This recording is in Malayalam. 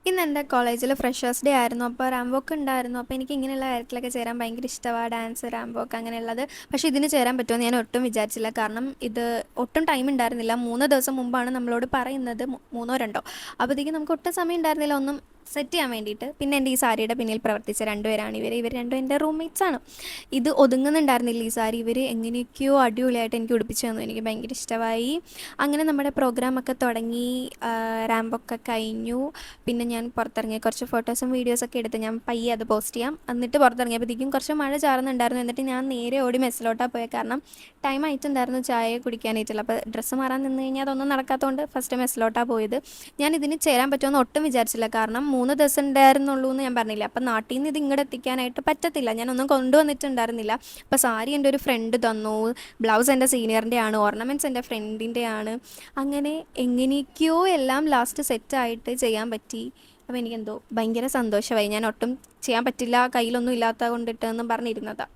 ഇന്ന് എൻ്റെ കോളേജിൽ ഫ്രഷേഴ്സ് ഡേ ആയിരുന്നു. അപ്പോൾ റാംബോക്ക് ഉണ്ടായിരുന്നു. അപ്പോൾ എനിക്ക് ഇങ്ങനെയുള്ള കാര്യത്തിലൊക്കെ ചേരാൻ ഭയങ്കര ഇഷ്ടമാണ്, ഡാൻസ്, റാംബോക്ക് അങ്ങനെയുള്ളത്. പക്ഷേ ഇതിന് ചേരാൻ പറ്റുമെന്ന് ഞാൻ ഒട്ടും വിചാരിച്ചില്ല. കാരണം ഇത് ഒട്ടും ടൈം ഉണ്ടായിരുന്നില്ല. 3 ദിവസം മുമ്പാണ് നമ്മളോട് പറയുന്നത്, മൂന്നോ രണ്ടോ. അപ്പോഴത്തേക്കും നമുക്ക് ഒട്ടും സമയം ഉണ്ടായിരുന്നില്ല ഒന്നും സെറ്റ് ചെയ്യാൻ വേണ്ടിയിട്ട്. പിന്നെ എൻ്റെ ഈ സാരിയുടെ പിന്നിൽ പ്രവർത്തിച്ച രണ്ടുപേരാണ് ഇവർ രണ്ടും എൻ്റെ റൂംമേറ്റ്സ് ആണ്. ഇത് ഒതുങ്ങുന്നുണ്ടായിരുന്നില്ല ഈ സാരി. ഇവർ എങ്ങനെയൊക്കെയോ അടിപൊളിയായിട്ട് എനിക്ക് ഉടുപ്പിച്ചു തന്നു. എനിക്ക് ഭയങ്കര ഇഷ്ടമായി. അങ്ങനെ നമ്മുടെ പ്രോഗ്രാമൊക്കെ തുടങ്ങി. റാംബൊക്കെ കഴിഞ്ഞു. പിന്നെ ഞാൻ പുറത്തിറങ്ങി കുറച്ച് ഫോട്ടോസും വീഡിയോസൊക്കെ എടുത്ത് ഞാൻ പയ്യെ അത് പോസ്റ്റ് ചെയ്യാം. എന്നിട്ട് പുറത്തിറങ്ങിയപ്പോഴത്തേക്കും കുറച്ച് മഴ ചാറുന്നുണ്ടായിരുന്നു. എന്നിട്ട് ഞാൻ നേരെ ഓടി മെസ്സിലോട്ടാണ് പോയത്. കാരണം ടൈം ആയിട്ടുണ്ടായിരുന്നു ചായ കുടിക്കാനായിട്ടുള്ള. അപ്പോൾ ഡ്രസ്സ് മാറാൻ നിന്ന് കഴിഞ്ഞാൽ അതൊന്നും നടക്കാത്തതുകൊണ്ട് ഫസ്റ്റ് മെസ്സിലോട്ടാണ് പോയത്. ഞാൻ ഇതിന് ചേരാൻ പറ്റുമെന്ന് ഒട്ടും വിചാരിച്ചില്ല. കാരണം 3 ദിവസം ഉണ്ടായിരുന്നുള്ളൂ എന്ന് ഞാൻ പറഞ്ഞില്ല. അപ്പം നാട്ടിൽ നിന്ന് ഇത് ഇങ്ങോട്ട് എത്തിക്കാനായിട്ട് പറ്റത്തില്ല. ഞാനൊന്നും കൊണ്ടുവന്നിട്ടുണ്ടായിരുന്നില്ല. അപ്പോൾ സാരി എൻ്റെ ഒരു ഫ്രണ്ട് തന്നു, ബ്ലൗസ് എൻ്റെ സീനിയറിൻ്റെ ആണ്, ഓർണമെൻറ്റ്സ് എൻ്റെ ഫ്രണ്ടിൻ്റെ ആണ്. അങ്ങനെ എങ്ങനെയൊക്കെയോ എല്ലാം ലാസ്റ്റ് സെറ്റായിട്ട് ചെയ്യാൻ പറ്റി. അപ്പോൾ എനിക്കെന്തോ ഭയങ്കര സന്തോഷമായി. ഞാൻ ഒട്ടും ചെയ്യാൻ പറ്റില്ല, കയ്യിലൊന്നും ഇല്ലാത്ത കൊണ്ടിട്ടെന്നും പറഞ്ഞിരുന്നതാണ്.